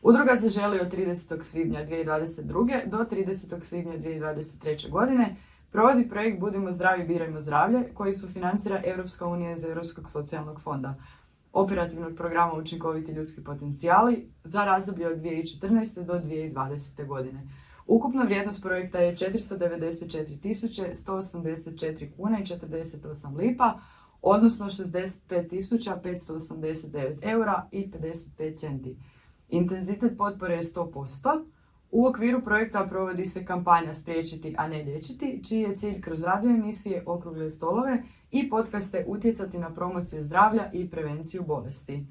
Udruga Zaželi od 30. svibnja 2022. do 30. svibnja 2023. godine provodi projekt Budimo zdravi, birajmo zdravlje koji sufinancira Europska unija iz Europskog socijalnog fonda, operativnog programa Učinkoviti ljudski potencijali za razdoblje od 2014. do 2020. godine. Ukupna vrijednost projekta je 494.184 kuna i 48 lipa, odnosno 65.589 eura i 55 centi. Intenzitet potpore je 100%. U okviru projekta provodi se kampanja Spriječiti, a ne liječiti, čiji je cilj kroz radio emisije, okrugle stolove i podcaste utjecati na promociju zdravlja i prevenciju bolesti.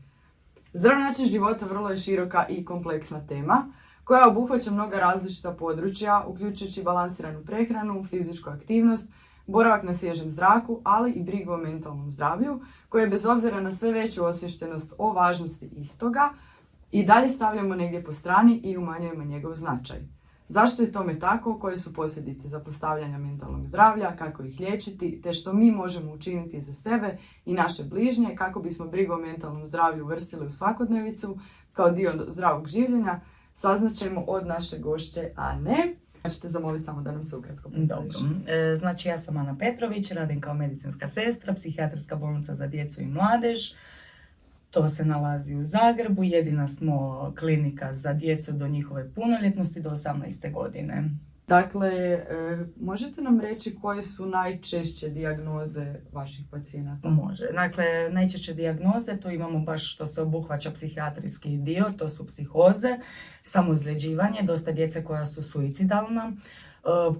Zdrav način života vrlo je široka i kompleksna tema koja obuhvaća mnoga različita područja, uključujući balansiranu prehranu, fizičku aktivnost, boravak na svježem zraku, ali i brigu o mentalnom zdravlju, koje bez obzira na sve veću osviještenost o važnosti istoga i dalje stavljamo negdje po strani i umanjujemo njegov značaj. Zašto je tome tako, koje su posljedice zapostavljanja mentalnog zdravlja, kako ih liječiti, te što mi možemo učiniti za sebe i naše bližnje kako bismo brigu o mentalnom zdravlju uvrstili u svakodnevicu kao dio zdravog življenja, saznaćemo od naše gošće Ane. Ćete zamoliti samo da nam se ukratko predstaviš. Dobro. Znači, ja sam Ana Petrović, radim kao medicinska sestra, psihijatrijska bolnica za djecu i mladež. To se nalazi u Zagrebu. Jedina smo klinika za djecu do njihove punoljetnosti do 18. godine. Dakle, možete nam reći koje su najčešće dijagnoze vaših pacijenata? Može. Dakle, najčešće dijagnoze, to imamo baš što se obuhvaća psihijatrijski dio, to su psihoze, samoizljeđivanje, dosta djece koja su suicidalna,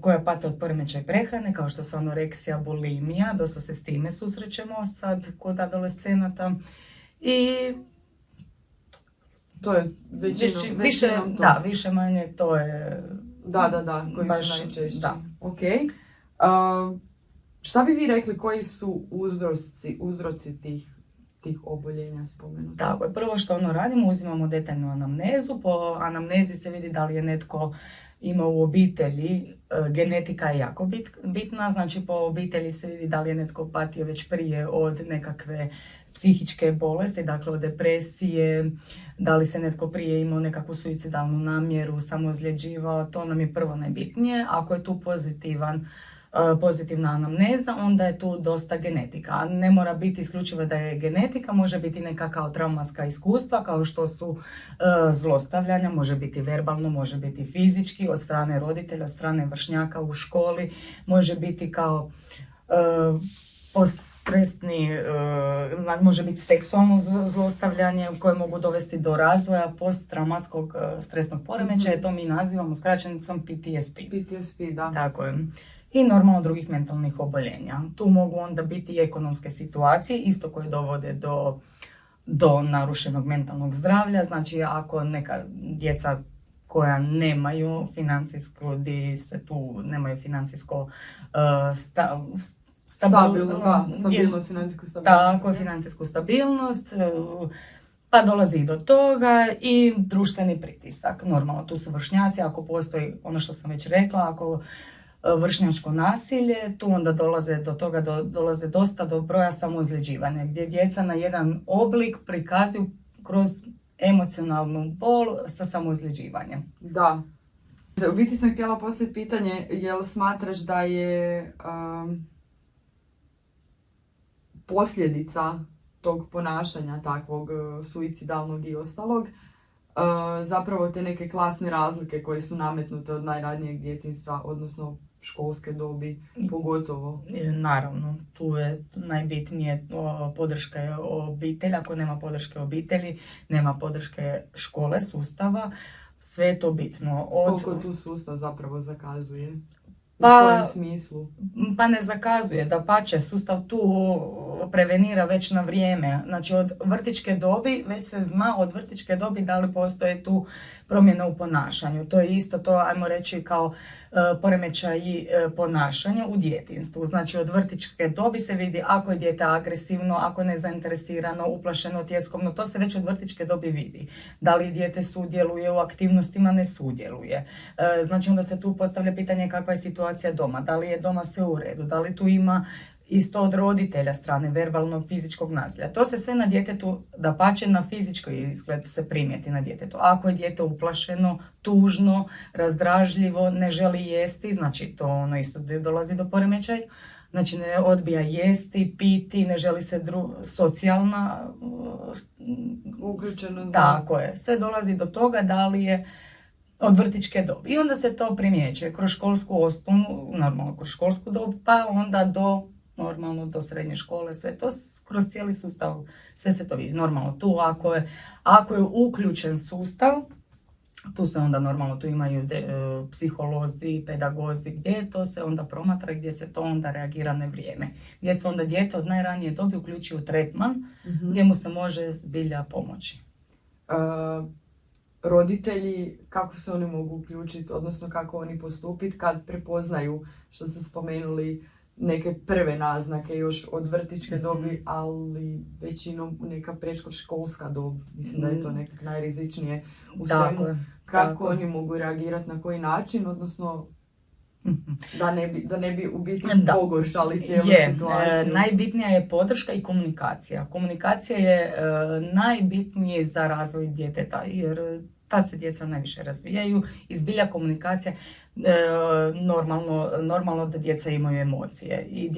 koja pate od poremećaja prehrane, kao što su anoreksija, bulimija, dosta se s time susrećemo sad kod adolescenata. I to je većinom to. Da, više manje to je... Da, koji baš, su najčešći. Da. Ok. Šta bi vi rekli, koji su uzroci tih oboljenja spomenuti? Tako je, prvo što radimo, uzimamo detaljnu anamnezu. Po anamnezi se vidi da li je netko ima u obitelji, genetika je jako bitna, znači po obitelji se vidi da li je netko patio već prije od nekakve psihičke bolesti, dakle od depresije, da li se netko prije imao nekakvu suicidalnu namjeru, samoozljeđivao, to nam je prvo najbitnije. Ako je tu pozitivna anamneza, onda je tu dosta genetika. Ne mora biti isključivo da je genetika, može biti nekakva traumatska iskustva, kao što su zlostavljanja, može biti verbalno, može biti fizički, od strane roditelja, od strane vršnjaka u školi, može biti kao stresni, može biti seksualno zlostavljanje koje mogu dovesti do razvoja posttraumatskog stresnog poremećaja, to mi nazivamo skraćenicom PTSP. PTSP, da. Tako je. I normalno drugih mentalnih oboljenja. Tu mogu onda biti i ekonomske situacije, isto koje dovode do narušenog mentalnog zdravlja. Znači, ako neka djeca koja nemaju financijsko, nemaju financijsko stabilnost, financijsku stabilnost. Tako, financijsku stabilnost, pa dolazi i do toga i društveni pritisak. Normalno, tu su vršnjaci, ako postoji ono što sam već rekla, ako vršnjačko nasilje, tu onda dolaze dosta do broja samoozljeđivanja, gdje djeca na jedan oblik prikazuju kroz emocionalnu bol sa samoozljeđivanjem. Da. U biti sam htjela postaviti pitanje, jel smatraš da je posljedica tog ponašanja takvog suicidalnog i ostalog zapravo te neke klasne razlike koje su nametnute od najranijeg djetinjstva, odnosno školske dobi pogotovo? Naravno, tu je najbitnije podrška obitelji. Ako nema podrške obitelji, nema podrške škole, sustava, sve je to bitno. Koliko tu sustav zapravo zakazuje? U kojem smislu? Pa ne zakazuje, dapače, sustav tu prevenira već na vrijeme. Znači od vrtićke dobi, već se zna od vrtićke dobi da li postoje tu promjene u ponašanju. To je isto to, ajmo reći, kao poremećaji ponašanja u djetinjstvu. Znači od vrtićke dobi se vidi ako je dijete agresivno, ako je nezainteresirano, uplašeno, tjeskobno, to se već od vrtićke dobi vidi. Da li dijete sudjeluje u aktivnostima, ne sudjeluje. Znači onda se tu postavlja pitanje kakva je situacija doma, da li je doma sve u redu, da li tu ima isto od roditelja strane, verbalnog, fizičkog nasilja. To se sve na djetetu, dapače na fizičkoj izgled se primijeti na djetetu. Ako je dijete uplašeno, tužno, razdražljivo, ne želi jesti, znači to ono isto dolazi do poremećaja. Znači ne odbija jesti, piti, ne želi se socijalna uključenost. Tako je. Sve dolazi do toga da li je od vrtićke dobi. I onda se to primjećuje kroz školsku osnovnu, normalno kroz školsku dobu, pa onda do srednje škole, sve to kroz cijeli sustav, sve se to vidi. Normalno tu ako je uključen sustav, tu se onda normalno, tu imaju psiholozi, pedagozi, gdje to se onda promatra, gdje se to onda reagira na vrijeme. Gdje se onda dijete od najranije dobi uključuje u tretman, gdje mu se može zbilja pomoći. Roditelji, kako se oni mogu uključiti, odnosno kako oni postupiti kad prepoznaju, što ste spomenuli, neke prve naznake još od vrtićke dobi, ali većinom neka predškolska dob. Mislim da je to nekak najrizičnije u svemu. Kako oni mogu reagirati, na koji način, odnosno da ne bi u biti pogoršali cijelu situaciju. Najbitnija je podrška i komunikacija. Komunikacija je najbitnije za razvoj djeteta, jer tad se djeca najviše razvijaju i zbilja komunikacija, normalno da djeca imaju emocije i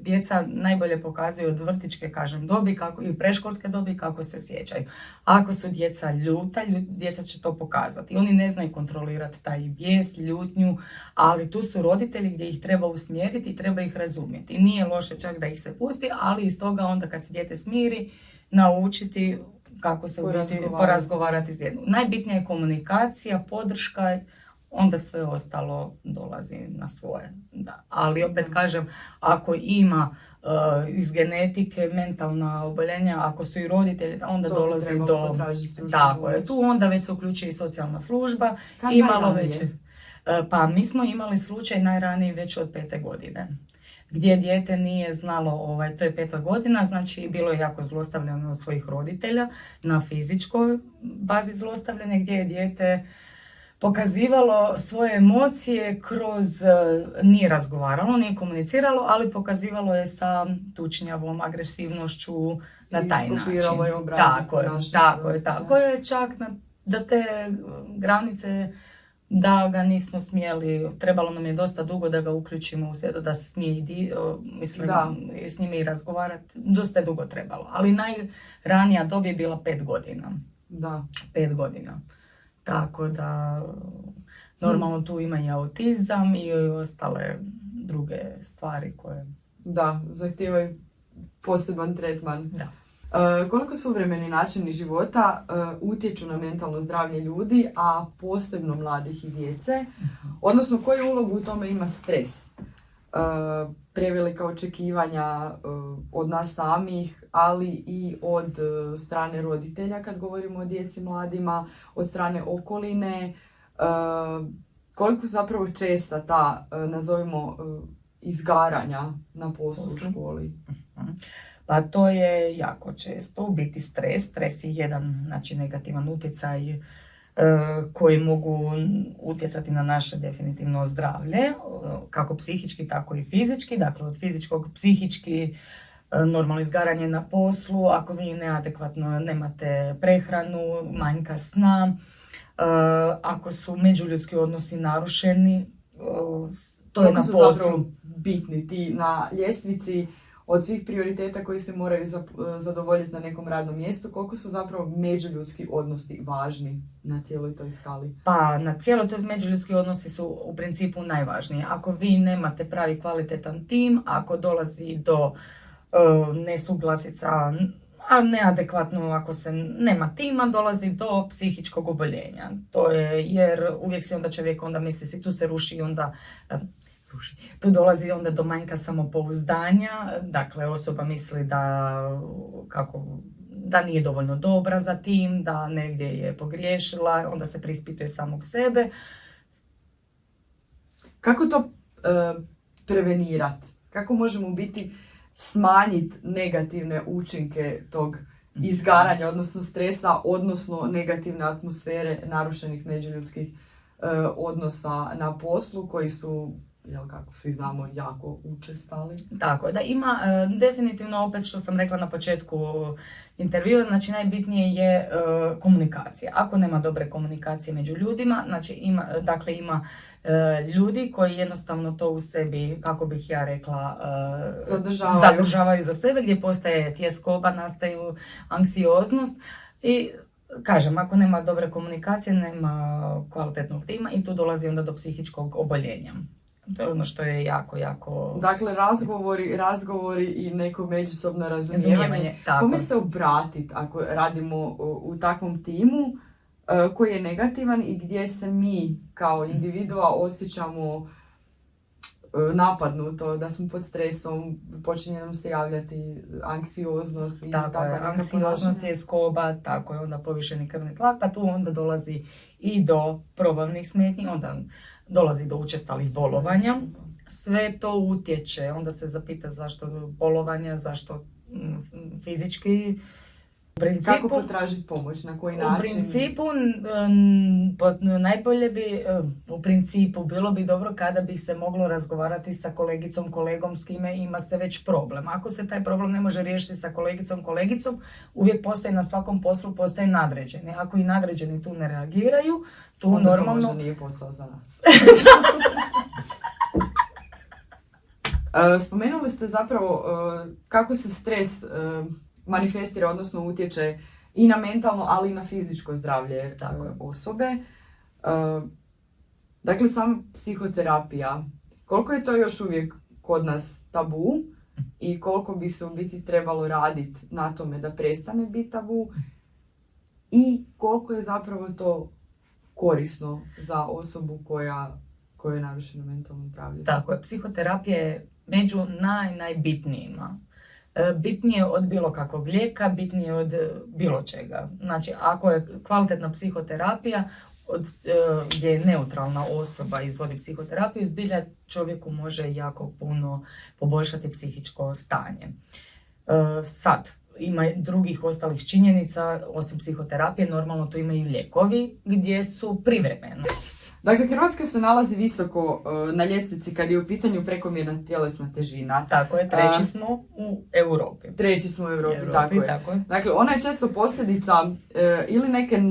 djeca najbolje pokazuju od vrtićke, dobi i preškolske dobi kako se osjećaju. Ako su djeca ljuta, djeca će to pokazati. Oni ne znaju kontrolirati taj bijes, ljutnju, ali tu su roditelji gdje ih treba usmjeriti i treba ih razumjeti. Nije loše čak da ih se pusti, ali iz toga onda kad se dijete smiri, naučiti kako se porazgovarati s djetetom. Najbitnija je komunikacija, podrška, onda sve ostalo dolazi na svoje. Da. Ali opet kažem, ako ima iz genetike mentalna oboljenja, ako su i roditelji, onda to dolazi do... Tako je, tu onda već se uključuje i socijalna služba i malo veće. Pa mi smo imali slučaj najraniji već od 5. godine. Gdje dijete nije znalo, to je 5. godina, znači bilo je jako zlostavljano od svojih roditelja na fizičkoj bazi zlostavljanja, gdje je dijete pokazivalo svoje emocije nije razgovaralo, nije komuniciralo, ali pokazivalo je sa tučnjavom, agresivnošću na taj način. Tako je, čak da te granice da ga nismo smjeli, trebalo nam je dosta dugo da ga uključimo u svijet, da se smije s njime i razgovarati, dosta je dugo trebalo, ali najranija dob je bila 5 godina. Da. 5 godina. Tako da normalno tu ima i autizam i ostale druge stvari koje... Da, zahtijevaju poseban tretman. Da. Koliko suvremeni načini života utječu na mentalno zdravlje ljudi, a posebno mladih i djece, odnosno koju ulogu u tome ima stres? Prevelika očekivanja od nas samih, ali i od strane roditelja kad govorimo o djeci mladima, od strane okoline. Koliko zapravo česta ta, nazovimo, izgaranja na poslu u školi? Pa to je jako često, u biti stres je jedan negativan utjecaj koji mogu utjecati na naše definitivno zdravlje, kako psihički, tako i fizički. Dakle, od fizičkog, psihički, normalno izgaranje na poslu, ako vi neadekvatno nemate prehranu, manjka sna, ako su međuljudski odnosi narušeni, to je na poslu. Koliko su zapravo bitni ti na ljestvici od svih prioriteta koji se moraju zadovoljiti na nekom radnom mjestu, koliko su zapravo međuljudski odnosi važni na cijeloj toj skali? Pa na cijeloj toj međuljudski odnosi su u principu najvažniji. Ako vi nemate pravi kvalitetan tim, ako dolazi do nesuglasica, a neadekvatno ako se nema tima, dolazi do psihičkog oboljenja. To je jer uvijek se onda čovjek misli, tu se ruši onda... Tu dolazi onda do manjka samopouzdanja, dakle osoba misli da nije dovoljno dobra za tim, da negdje je pogriješila, onda se preispituje samog sebe. Kako to prevenirati? Kako možemo biti smanjiti negativne učinke tog izgaranja, odnosno stresa, odnosno negativne atmosfere narušenih međuljudskih odnosa na poslu koji su jel kako svi znamo, jako učestali. Tako da ima definitivno, opet što sam rekla na početku intervjua, znači najbitnije je komunikacija. Ako nema dobre komunikacije među ljudima, znači ima ljudi koji jednostavno to u sebi, kako bih ja rekla, zadržavaju za sebe, gdje postaje tjeskoba, nastaju anksioznost i kažem, ako nema dobre komunikacije, nema kvalitetnog tima i tu dolazi onda do psihičkog oboljenja. To je ono što je jako, jako... Dakle, razgovori i neko međusobno razumijevanje. Kome se obratiti ako radimo u takvom timu koji je negativan i gdje se mi kao individua osjećamo napadnuto, da smo pod stresom, počinje nam se javljati anksioznost i tako je, anksioznost je skoba, tako je onda povišeni krvni tlak, pa tu onda dolazi i do probavnih smetnji, onda dolazi do učestalih bolovanja. Sve to utječe, onda se zapita zašto bolovanja, zašto fizički. Kako potražiti pomoć, na koji način? U principu, najbolje bi, u principu, bilo bi dobro kada bi se moglo razgovarati sa kolegicom, kolegom s kime ima se već problem. Ako se taj problem ne može riješiti sa kolegicom, uvijek postoji na svakom poslu, postoji nadređeni. Ako i nadređeni tu ne reagiraju, tu onda normalno... Onda to možda nije posao za nas. Spomenuli ste zapravo kako se stres manifestira, odnosno utječe i na mentalno, ali i na fizičko zdravlje osobe. Dakle, sama psihoterapija, koliko je to još uvijek kod nas tabu i koliko bi se u biti trebalo raditi na tome da prestane biti tabu i koliko je zapravo to korisno za osobu koja je narušena mentalno zdravlje? Tako je, psihoterapija je među najbitnijima. Bitnije od bilo kakvog lijeka, bitnije od bilo čega. Znači, ako je kvalitetna psihoterapija, gdje je neutralna osoba izvodi psihoterapiju, zbilja čovjeku može jako puno poboljšati psihičko stanje. Sad, ima drugih ostalih činjenica, osim psihoterapije, normalno tu imaju lijekovi gdje su privremeni. Dakle, Hrvatska se nalazi visoko na ljestvici kad je u pitanju prekomjerna tjelesna težina. Tako je, treći smo u Europi. Tako je. Dakle, ona je često posljedica ili neke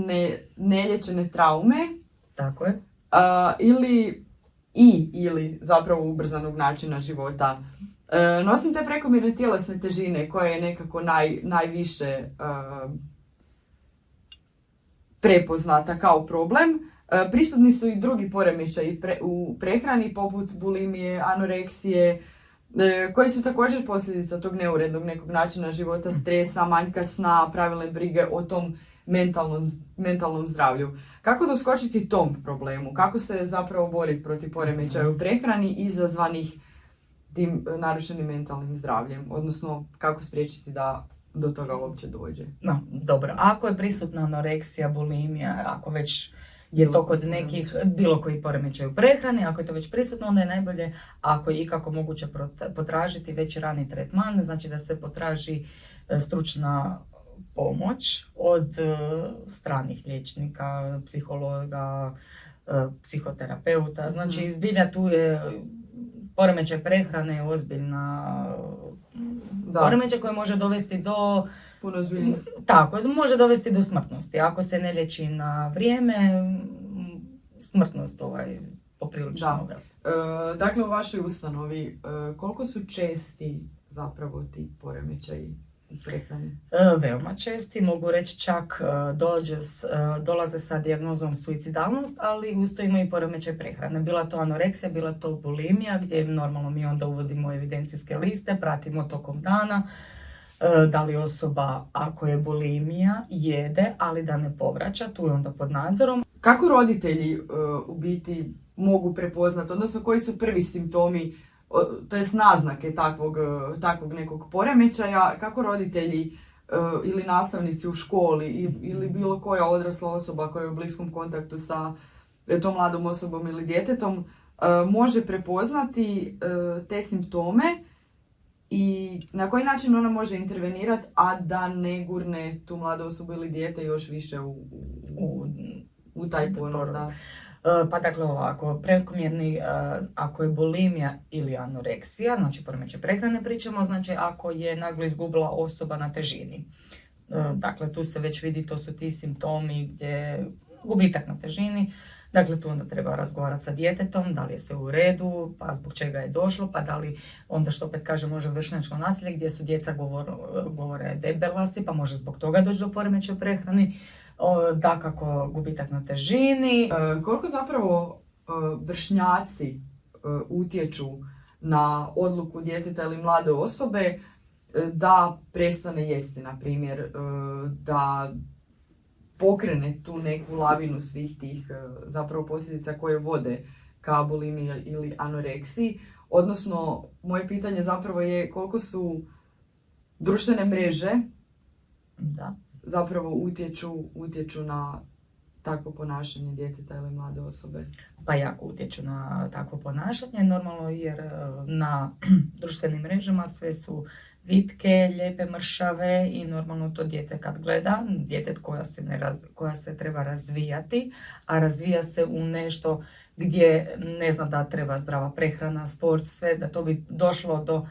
nelječene traume. Tako je. Ili zapravo ubrzanog načina života. Nosim te prekomjerne tjelesne težine koja je nekako najviše prepoznata kao problem. Prisutni su i drugi poremećaji u prehrani poput bulimije, anoreksije, koji su također posljedica tog neurednog nekog načina života, stresa, manjka sna, pravilne brige o tom mentalnom zdravlju. Kako doskočiti tom problemu? Kako se zapravo boriti protiv poremećaja u prehrani izazvanih tim narušenim mentalnim zdravljem? Odnosno, kako spriječiti da do toga uopće dođe? No, dobro, ako je prisutna anoreksija, bulimija, ako već je to kod nekih bilo koji poremećaj u prehrani, ako je to već prisutno, onda je najbolje, ako je ikako moguće, potražiti već rani tretman, znači da se potraži stručna pomoć od stranih liječnika, psihologa, psihoterapeuta. Znači, zbilja tu je poremećaj prehrane ozbiljna poremećaj koji može dovesti do... Puno ozbiljnije. Tako, može dovesti do smrtnosti. Ako se ne liječi na vrijeme, smrtnost poprilično. Dakle, u vašoj ustanovi, koliko su česti zapravo ti poremećaji u prehrani? Veoma česti, mogu reći čak dolaze sa dijagnozom suicidalnost, ali uz to imaju poremećaj prehrane. Bila to anoreksija, bila to bulimija, gdje normalno mi onda uvodimo evidencijske liste, pratimo tokom dana. Da li osoba, ako je bulimija, jede, ali da ne povraća, tu je onda pod nadzorom. Kako roditelji u biti mogu prepoznati, odnosno koji su prvi simptomi, to jest naznake takvog nekog poremećaja, kako roditelji ili nastavnici u školi ili bilo koja odrasla osoba koja je u bliskom kontaktu sa tom mladom osobom ili djetetom može prepoznati te simptome i na koji način ona može intervenirati, a da ne gurne tu mladu osobu ili dijete još više u taj ponor. Pa dakle ovako, prekomjerni, ako je bulimija ili anoreksija, znači poremećaj prehrane pričamo, znači ako je naglo izgubila osoba na težini. Dakle, tu se već vidi, to su ti simptomi gdje gubitak na težini. Dakle, tu onda treba razgovarati sa djetetom, da li je sve u redu, pa zbog čega je došlo, pa da li onda što opet kaže može vršnjačko nasilje gdje su djeca govore debela si, pa može zbog toga doći do poremećaja u prehrani. Dakako gubitak na težini. Koliko zapravo vršnjaci utječu na odluku djeteta ili mlade osobe da prestane jesti, na primjer, da pokrene tu neku lavinu svih tih zapravo posljedica koje vode ka bulimiji ili anoreksiji. Odnosno, moje pitanje zapravo je koliko su društvene mreže zapravo utječu na takvo ponašanje djeteta ili mlade osobe. Pa jako utječu na takvo ponašanje, normalno jer na društvenim mrežama sve su vitke, lijepe, mršave i normalno to dijete kad gleda, dijete koja se treba razvijati, a razvija se u nešto gdje ne zna da treba zdrava prehrana, sport, sve, da to bi došlo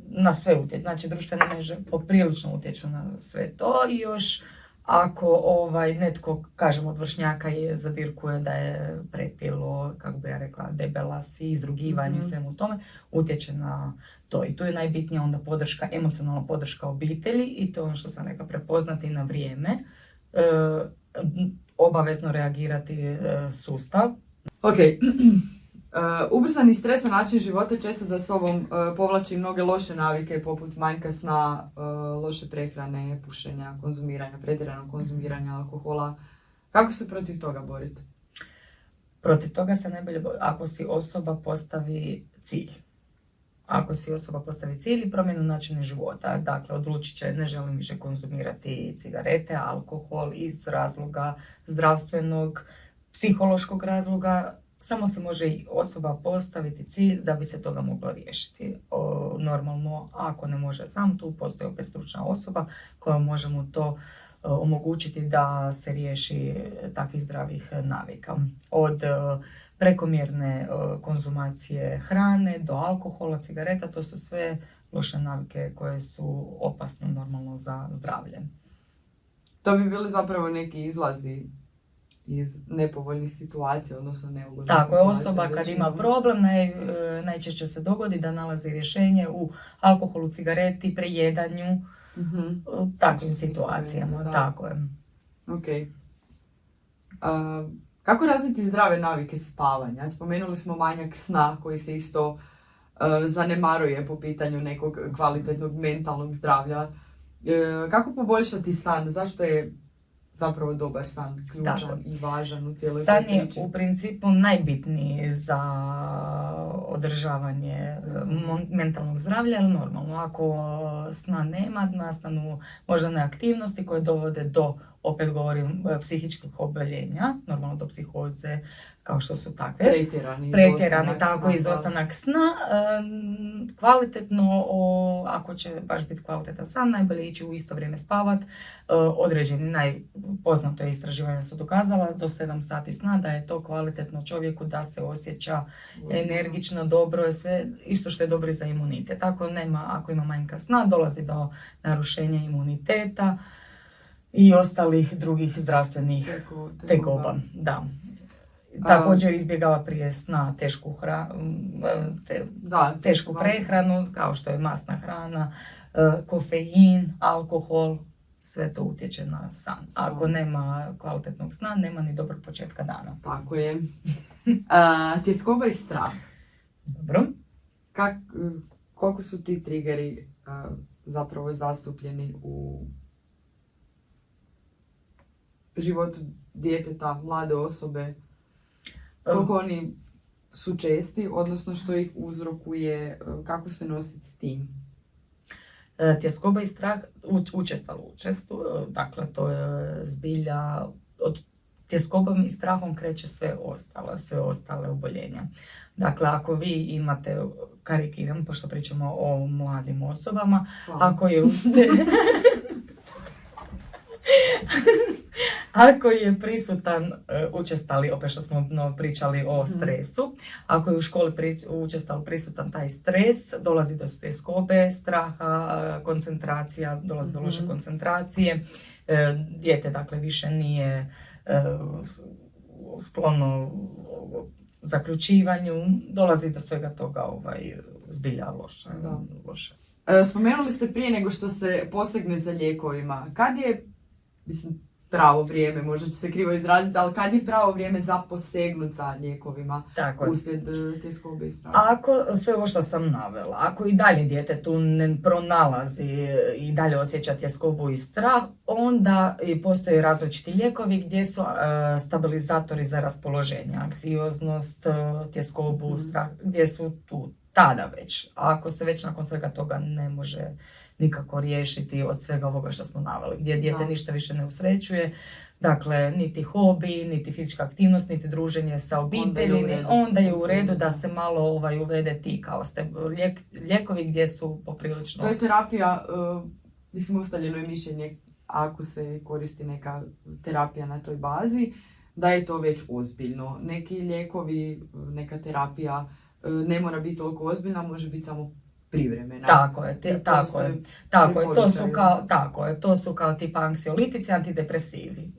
na sve utječe. Znači društvene mreže poprilično utječu na sve to i još ako netko, kažem, od vršnjaka je zadirkuje da je pretilo, kako bi ja rekla, debela si, izrugivanje, svemu tome, utječe na to. I tu je najbitnija onda podrška, emocionalna podrška obitelji i to je ono što sam rekla, prepoznati na vrijeme, obavezno reagirati sustav. Ok. Ubrzani stresan način života često za sobom povlači mnoge loše navike poput manjka sna, loše prehrane, pušenja, konzumiranja, pretjeranog konzumiranja alkohola. Kako se protiv toga boriti? Protiv toga se najbolje ako si osoba postavi cilj. Ako si osoba postavi cilj i promjenu načina života, dakle odlučit će ne želim više konzumirati cigarete, alkohol iz razloga zdravstvenog, psihološkog razloga, samo se može i osoba postaviti cilj da bi se toga moglo riješiti. Normalno, ako ne može sam, tu postoji opet stručna osoba koja može mu to omogućiti da se riješi takvih zdravih navika. Od prekomjerne konzumacije hrane do alkohola, cigareta, to su sve loše navike koje su opasne normalno za zdravlje. To bi bili zapravo neki izlazi iz nepovoljnih situacija, odnosno neugodnih situacija. Tako je, osoba kad ima problem, najčešće se dogodi da nalazi rješenje u alkoholu, cigareti, prejedanju, takvim situacijama. Da. Tako je. Ok. Kako razviti zdrave navike spavanja? Spomenuli smo manjak sna koji se isto zanemaruje po pitanju nekog kvalitetnog mentalnog zdravlja. Kako poboljšati san? Zašto je zapravo dobar san ključan i važan u cijeloj toj priči? San je u principu najbitniji za održavanje mentalnog zdravlja, ali normalno, ako sna nema, nastanu možda neaktivnosti koje dovode do, opet govorim, psihičkih oboljenja, normalno do psihoze, kao što su takve. Pretjerani, tako, izostanak sna. Kvalitetno, ako će baš biti kvalitetan san, najbolje ići u isto vrijeme spavat. Određeni, najpoznato je istraživanja su dokazala, do 7 sati sna, da je to kvalitetno čovjeku da se osjeća energično, dobro je sve, isto što je dobro i za imunitet. Ako ima manjka sna, dolazi do narušenja imuniteta i ostalih drugih zdravstvenih tegoba. Da. Također izbjegava prije sna tešku prehranu, kao što je masna hrana, kofein, alkohol, sve to utječe na san. Ako nema kvalitetnog sna, nema ni dobrog početka dana. Tako je. Tjeskoba i strah. Dobro. Koliko su ti triggeri zapravo zastupljeni u životu djeteta, mlade osobe? Koliko oni su česti, odnosno što ih uzrokuje, kako se nositi s tim? Tjeskoba i strah učestalo, dakle to je zbilja, od tjeskobom i strahom kreće sve ostale oboljenja. Dakle, ako vi imate, karikiram, pošto pričamo o mladim osobama, ako je ako je prisutan učestali, opet što smo pričali o stresu, ako je u školi učestalo prisutan taj stres, dolazi do tjeskobe, straha, koncentracija, dolazi do loše koncentracije, dijete dakle više nije sklono zaključivanju, dolazi do svega toga zbilja loše. Spomenuli ste prije nego što se posegne za lijekovima. Kad je, pravo vrijeme, možda ću se krivo izraziti, ali kad je pravo vrijeme za posegnut za lijekovima uslijed tjeskobe i straha? Ako sve ovo što sam navela, ako i dalje dijete tu ne pronalazi i dalje osjeća tjeskobu i strah, onda postoje različiti lijekovi gdje su stabilizatori za raspoloženje, anksioznost, tjeskobu, strah, gdje su tu tada već. A ako se već nakon svega toga ne može nikako riješiti od svega ovoga što smo naveli, gdje dijete ništa više ne usrećuje, dakle, niti hobi, niti fizička aktivnost, niti druženje sa obitelji, onda je u redu da se malo uvede ti kao lijekovi gdje su poprilično... To je terapija, ustaljeno je mišljenje, ako se koristi neka terapija na toj bazi, da je to već ozbiljno. Neki lijekovi, neka terapija ne mora biti toliko ozbiljna, može biti samo privremena. To su kao tipa anksiolitici, antidepresivi.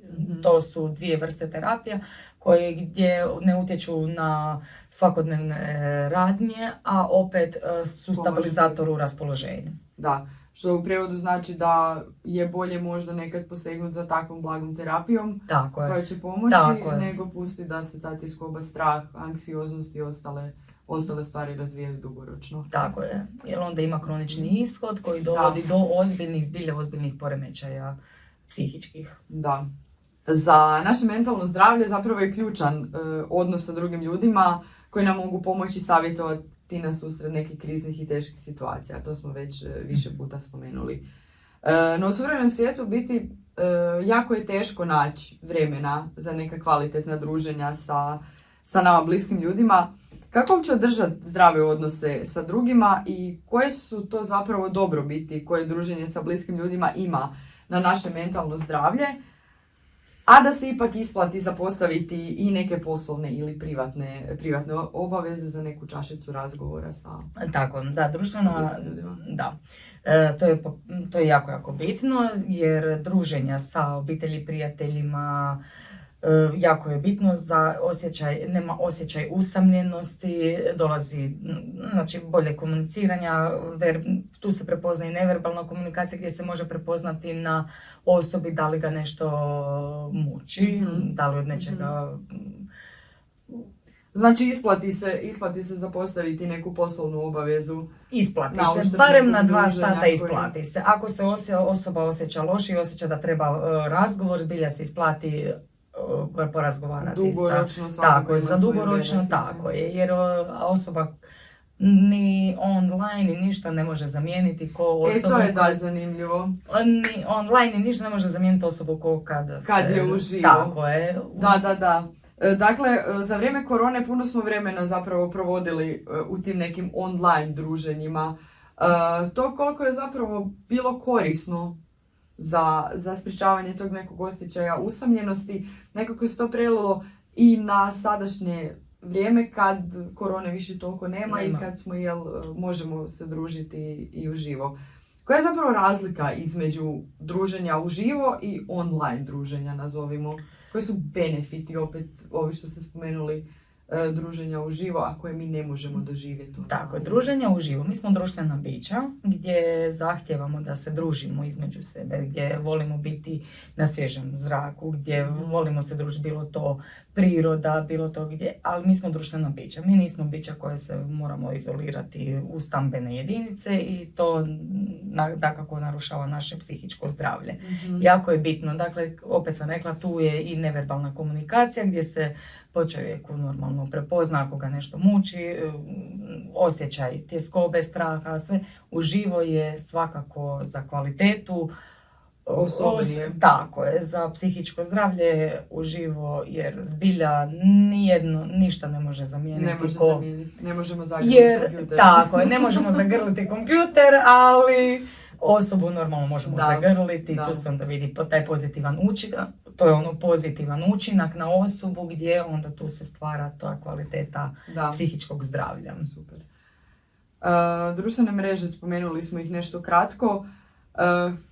To su dvije vrste terapija koje gdje ne utječu na svakodnevne radnje, a opet su stabilizator u raspoloženju. Da, što u prijevodu znači da je bolje možda nekad posegnuti za takvom blagom terapijom koja će pomoći, nego pustiti da se ta tjeskoba, strah, anksioznost i ostale stvari razvijaju dugoročno. Tako je, jer onda ima kronični ishod koji dovodi do zbilja ozbiljnih poremećaja psihičkih. Da. Za naše mentalno zdravlje zapravo je ključan odnos sa drugim ljudima koji nam mogu pomoći savjetovati nas usred nekih kriznih i teških situacija. To smo već više puta spomenuli. No u suvremenom svijetu biti jako je teško naći vremena za neka kvalitetna druženja sa nama bliskim ljudima. Kako će održati zdrave odnose sa drugima i koje su to zapravo dobrobiti koje druženje sa bliskim ljudima ima na naše mentalno zdravlje, a da se ipak isplati zapostaviti i neke poslovne ili privatne obaveze za neku čašicu razgovora sa... Tako, da, društveno, da. To je jako, jako bitno jer druženja sa obitelji, prijateljima, jako je bitno za nema osjećaj usamljenosti, dolazi bolje komuniciranja, tu se prepozna i neverbalna komunikacija gdje se može prepoznati na osobi da li ga nešto muči, da li od nečega... Znači isplati se zapostaviti neku poslovnu obavezu. Isplati se, barem na 2 sata isplati se. Ako se osoba osjeća loše i osjeća da treba razgovor, zbilja se isplati porazgovarati dugoročno, za dugoročno, tako je, jer osoba ni online ni ništa ne može zamijeniti ko osobu. To je zanimljivo. Ni online ni ništa ne može zamijeniti osobu ko kad je uživo. Tako je. Da. Dakle, za vrijeme korone puno smo vremena zapravo provodili u tim nekim online druženjima. To koliko je zapravo bilo korisno za sprječavanje tog nekog osjećaja usamljenosti, nekako se to prelilo i na sadašnje vrijeme kad korone više toliko nema i kad smo možemo se družiti i uživo. Koja je zapravo razlika između druženja uživo i online druženja, nazovimo? Koji su benefiti, opet ovi što ste spomenuli, druženja uživo, a koje mi ne možemo doživjeti? Tako, druženja uživo. Mi smo društvena bića gdje zahtijevamo da se družimo između sebe, gdje volimo biti na svježem zraku, gdje volimo se družiti, bilo to priroda, bilo to gdje, ali mi smo društvena bića. Mi nismo bića koje se moramo izolirati u stambene jedinice i to dakako narušava naše psihičko zdravlje. Jako je bitno, dakle, opet sam rekla, tu je i neverbalna komunikacija gdje se po čovjeku normalno prepozna ako ga nešto muči, osjećaj tjeskobe, straha, sve uživo je svakako za kvalitetu. Tako je, za psihičko zdravlje uživo, jer zbilja ništa ne može zamijeniti. Ne možemo zagrliti kompjuter. Tako je, ne možemo zagrliti kompjuter, ali osobu normalno možemo Da, zagrliti, da. tu se onda vidi taj pozitivan učinak, to je ono pozitivan učinak na osobu gdje onda tu se stvara ta kvaliteta Da. psihičkog zdravlja. Super. Društvene mreže, spomenuli smo ih nešto kratko.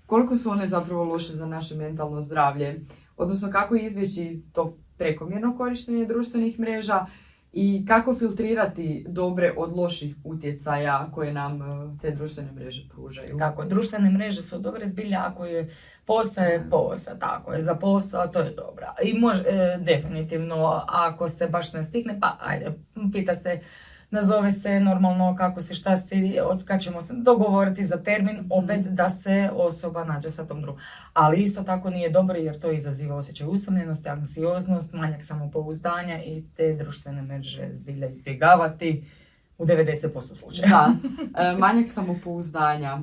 Koliko su one zapravo loše za naše mentalno zdravlje? Odnosno, kako izbjeći to prekomjerno korištenje društvenih mreža i kako filtrirati dobre od loših utjecaja koje nam te društvene mreže pružaju? Tako, društvene mreže su dobre zbilja ako je posao, tako je, za posao to je dobra. I definitivno, ako se baš ne stigne, pa ajde, pita se, nazove se normalno kako si, šta si, od kad ćemo se dogovoriti za termin, opet da se osoba nađe sa tom drugom. Ali isto tako nije dobro jer to izaziva osjećaj usamljenosti, anksioznost, manjak samopouzdanja i te društvene mreže zbilja izbjegavati u 90% slučajeva. Da, manjak samopouzdanja.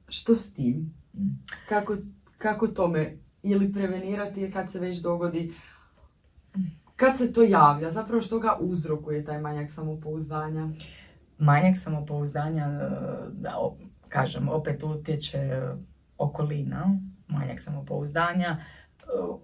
Što s tim? Kako tome ili prevenirati ili kad se već dogodi? Kad se to javlja? Zapravo što ga uzrokuje taj manjak samopouzdanja? Manjak samopouzdanja, kažem, opet utječe okolina, manjak samopouzdanja,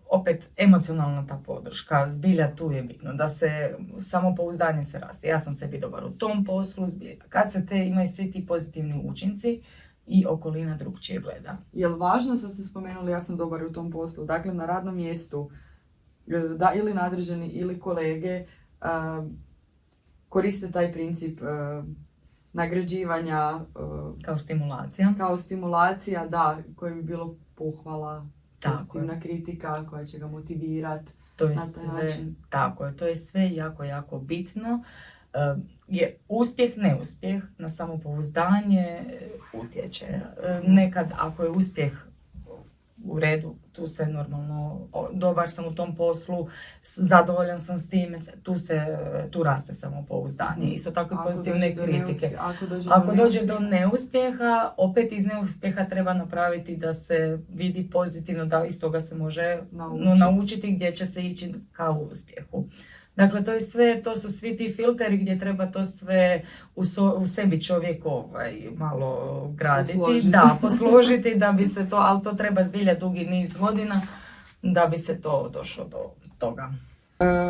opet emocionalna ta podrška, zbilja tu je bitno da se samopouzdanje se raste. Ja sam sebi dobar u tom poslu, zbilja. Kad se imaju svi ti pozitivni učinci i okolina drugčije gleda. Je li važno, sad ste spomenuli ja sam dobar u tom poslu, dakle na radnom mjestu, da ili nadređeni ili kolege koriste taj princip nagrađivanja kao stimulacija, da, koji bi bilo pohvala, pozitivna kritika koja će ga motivirati na taj način. Tako je, to je sve jako, jako bitno. Je uspjeh, neuspjeh na samopouzdanje utječe. Nekad ako je uspjeh u redu, tu se normalno, dobar sam u tom poslu, zadovoljan sam s time, tu raste samopouzdanje. Isto tako i pozitivne kritike. Ako dođe do neuspjeha, opet iz neuspjeha treba napraviti da se vidi pozitivno, da iz toga se može naučiti gdje će se ići ka uspjehu. Dakle, to je sve, to su svi ti filteri gdje treba to sve u sebi čovjek malo graditi, posložiti da bi se to, ali to treba zbilja dugi niz godina da bi se to došlo do toga.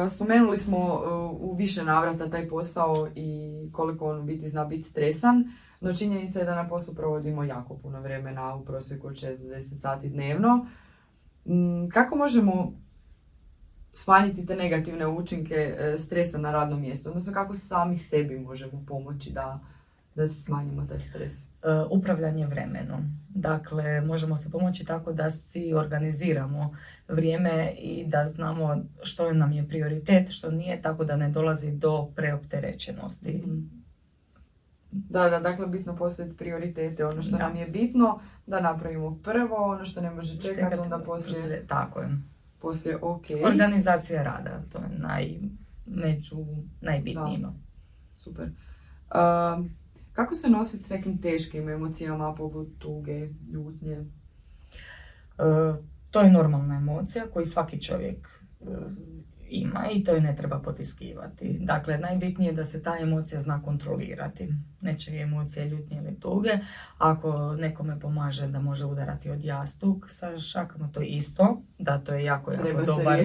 Spomenuli smo u više navrata taj posao i koliko on u biti zna biti stresan, no činjenica je da na poslu provodimo jako puno vremena, u prosjeku od 6 do 10 sati dnevno. Kako možemo smanjiti te negativne učinke stresa na radnom mjestu? Odnosno kako sami sebi možemo pomoći da se smanjimo taj stres? Upravljanje vremenom. Dakle, možemo se pomoći tako da si organiziramo vrijeme i da znamo što nam je prioritet, što nije, tako da ne dolazi do preopterećenosti. Da, dakle, bitno postaviti prioritete. Ono što nam je bitno, da napravimo prvo, ono što ne može čekati, onda poslije... Tako je. Poslije, Organizacija rada, to je među najbitnijima. Super. Kako se nositi s nekim teškim emocijama poput tuge, ljutnje? To je normalna emocija koju svaki čovjek ima i to je ne treba potiskivati. Dakle, najbitnije je da se ta emocija zna kontrolirati. Nečije emocije, ljutnje ili tuge. Ako nekome pomaže da može udarati od jastuk sa šakama, to je isto. Da, to je jako dobar.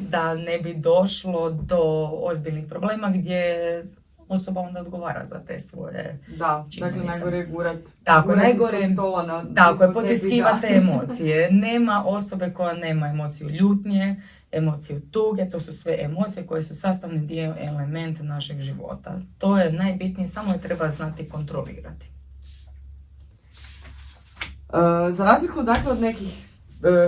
Da ne bi došlo do ozbiljnih problema gdje osoba onda odgovara za te svoje činjenice. Dakle, najgore je gurat ispod stola na... Tako je, potiskivati emocije. Nema osobe koja nema emociju ljutnje, emociju tuge, to su sve emocije koje su sastavni dio, element našeg života. To je najbitnije, samo je treba znati kontrolirati. Za razliku dakle od nekih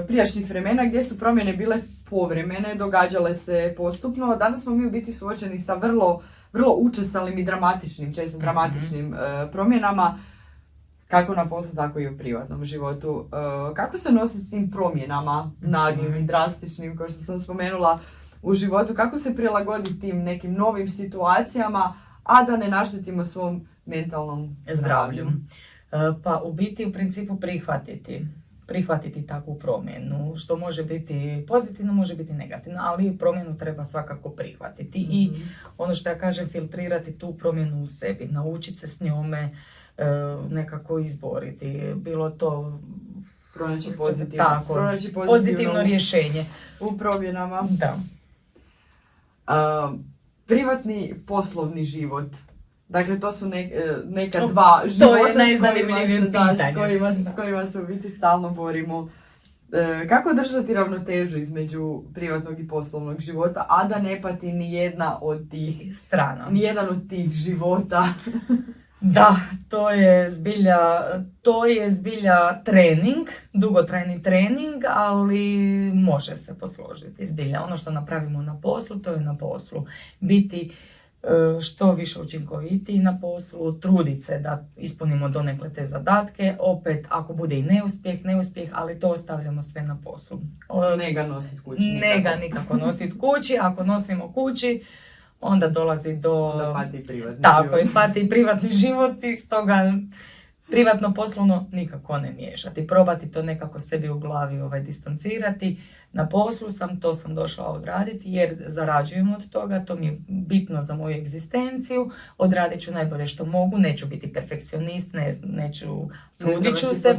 prijašnjih vremena gdje su promjene bile povremene, događale se postupno, danas smo mi u biti suočeni sa vrlo učestalim i često dramatičnim promjenama, kako na poslu, tako i u privatnom životu. Kako se nosi s tim promjenama, naglim i drastičnim, kao što sam spomenula, u životu? Kako se prilagoditi tim nekim novim situacijama, a da ne naštetimo svom mentalnom zdravlju? Pa u biti u principu prihvatiti prihvatiti takvu promjenu, što može biti pozitivno, može biti negativno, ali promjenu treba svakako prihvatiti i ono što ja kažem, filtrirati tu promjenu u sebi, naučiti se s njome, nekako izboriti, bilo to Pronaći pozitivno rješenje u promjenama. Da. Privatni poslovni život. Dakle, to su neka dva života s kojima se u biti stalno borimo. Kako držati ravnotežu između privatnog i poslovnog života, a da ne pati nijedan od tih života? Da, to je zbilja trening, dugotrajni trening, ali može se posložiti zbilja. Ono što napravimo na poslu, to je na poslu. Biti što više učinkovitiji na poslu, truditi se da ispunimo donekle te zadatke, opet ako bude i neuspjeh, ali to ostavljamo sve na poslu. Ne ga nositi kući. Ne ga nikako nositi kući, ako nosimo kući, onda dolazi da pati i privatni tako, život. i pati i privatni život i stoga privatno poslovno nikako ne miješati. Probati to nekako sebi u glavi distancirati. Na poslu to sam došla odraditi jer zarađujem od toga, to mi je bitno za moju egzistenciju, odradit ću najbolje što mogu, neću biti perfekcionist, neću, trudit ću se,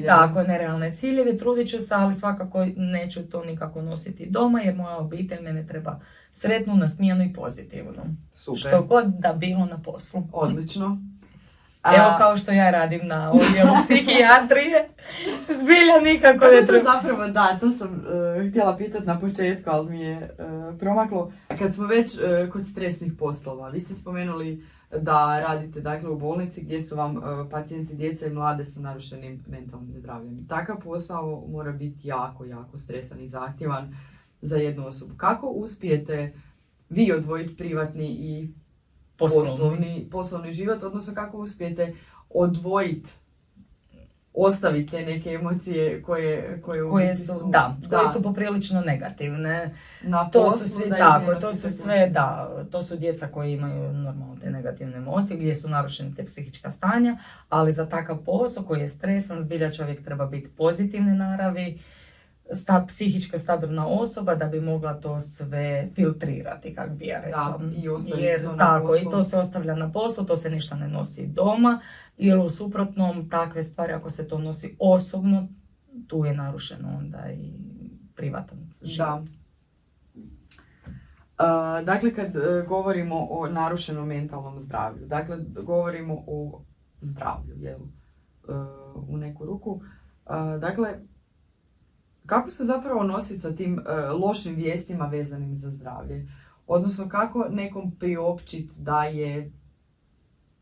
tako nerealne ciljeve, trudit ću se, ali svakako neću to nikako nositi doma jer moja obitelj mene treba sretnu, nasmijanu i pozitivnu. Super. Što god da bilo na poslu. Odlično. Evo kao što ja radim na odjelu psihijatrije, zbilja nikako ne treba. Zapravo to sam htjela pitati na početku, ali mi je promaklo. Kad smo već kod stresnih poslova, vi ste spomenuli da radite dakle u bolnici gdje su vam pacijenti djeca i mlade sa narušenim mentalnim zdravljem. Takav posao mora biti jako, jako stresan i zahtjevan za jednu osobu. Kako uspijete vi odvojiti privatni i poslovni život, odnosno kako uspijete odvojiti, ostaviti te neke emocije koje su poprilično negativne. Na poslu, to su djeca koji imaju normalno te negativne emocije, gdje su narušene te psihička stanja, ali za takav posao koji je stresan, zbilja čovjek treba biti pozitivne naravi, psihički stabilna osoba da bi mogla to sve filtrirati, kako bi ja rekla. I ostaviti to na poslu. I to se ostavlja na poslu, to se ništa ne nosi doma, jer u suprotnom takve stvari ako se to nosi osobno, tu je narušeno onda i privatan život. Dakle, kad govorimo o narušenom mentalnom zdravlju, dakle, govorimo o zdravlju, jel? U neku ruku. Dakle, kako se zapravo nositi sa tim lošim vijestima vezanim za zdravlje? Odnosno, kako nekom priopćiti da je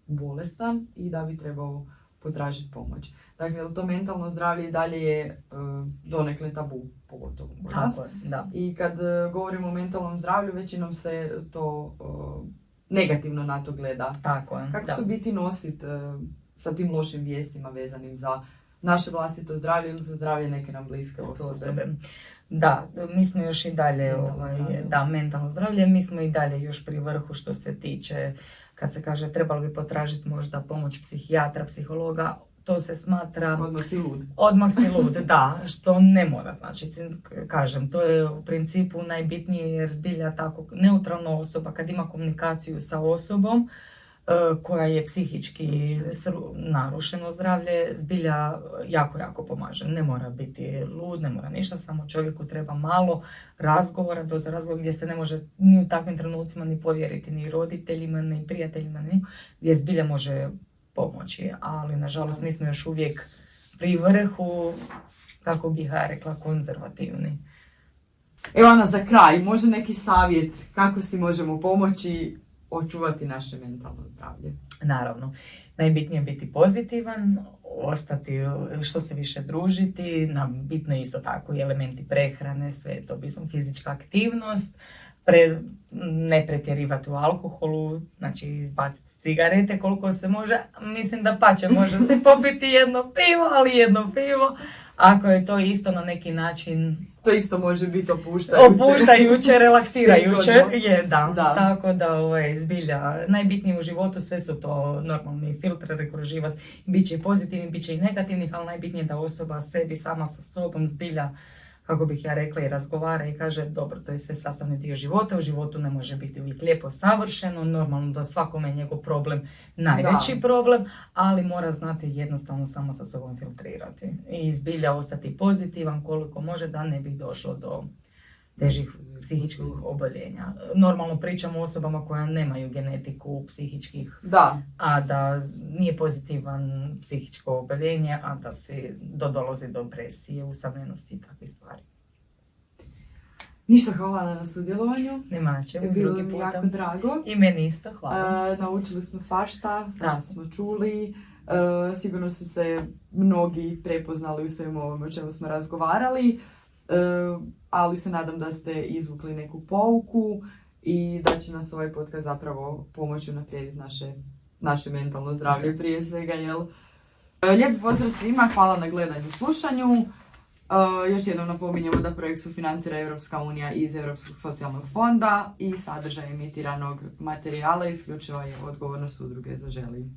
bolestan i da bi trebao potražiti pomoć? Dakle, to mentalno zdravlje i dalje je donekle tabu, pogotovo u nas. Da. I kad govorimo o mentalnom zdravlju, većinom se to negativno na to gleda. Tako je. Kako se biti nositi sa tim lošim vijestima vezanim za naše vlastito zdravlje ili za zdravlje neke nam bliske osobe? Da, mi smo još i dalje, mentalno zdravlje, mi smo i dalje još pri vrhu što se tiče, kad se kaže trebalo bi potražiti možda pomoć psihijatra, psihologa, to se smatra... Odmah si lud, da, što ne mora značiti, kažem, to je u principu najbitnije jer zbilja tako neutralna osoba kad ima komunikaciju sa osobom, koja je psihički narušeno zdravlje, zbilja jako, jako pomaže. Ne mora biti lud, ne mora ništa, samo čovjeku treba malo razgovora, doza razgovora gdje se ne može ni u takvim trenucima ni povjeriti ni roditeljima, ni prijateljima, gdje zbilja može pomoći. Ali, nažalost, mi smo još uvijek pri vrhu, kako bih ja rekla, konzervativni. Evo Ana, za kraj, može neki savjet kako si možemo pomoći očuvati naše mentalno zdravlje? Naravno. Najbitnije je biti pozitivan, ostati što se više družiti, bitno je isto tako i elementi prehrane, sve to fizička aktivnost, ne pretjerivati u alkoholu, znači izbaciti cigarete koliko se može, mislim da može se popiti jedno pivo, ali jedno pivo, ako je to isto na neki način To isto može biti opuštajuće. Opuštajuće, relaksirajuće, Prigodno. je, da. Da. Tako da, zbilja, najbitnije u životu sve su to normalni filteri kroz život. Biće i pozitivni, biće i negativnih, ali najbitnije je da osoba sebi sama sa sobom zbilja, kako bih ja rekla, i razgovara i kaže, dobro, to je sve sastavni dio života, u životu ne može biti uvijek lijepo savršeno, normalno da svakome je njegov problem najveći problem, ali mora znati jednostavno samo sa sobom filtrirati i zbilja ostati pozitivan koliko može da ne bi došlo do težih psihičkih oboljenja. Normalno pričamo o osobama koja nemaju genetiku psihičkih, Da. a da nije pozitivan psihičko oboljenje, a da se dolazi do depresije, usamljenosti i takve stvari. Ništa, hvala na sudjelovanju. Nema na čemu, Bilo drugi mi puta. jako drago. I meni isto, hvala. Naučili smo svašta Da. smo čuli. Sigurno su se mnogi prepoznali u svemu ovome o čemu smo razgovarali. Ali se nadam da ste izvukli neku pouku i da će nas ovaj podcast zapravo pomoći unaprijediti naše mentalno zdravlje prije svega, jel? Lijep pozdrav svima, hvala na gledanju i slušanju. Još jednom napominjemo da projekt sufinancira Europska unija iz Europskog socijalnog fonda i sadržaj emitiranog materijala isključiva je odgovornost udruge Zaželi.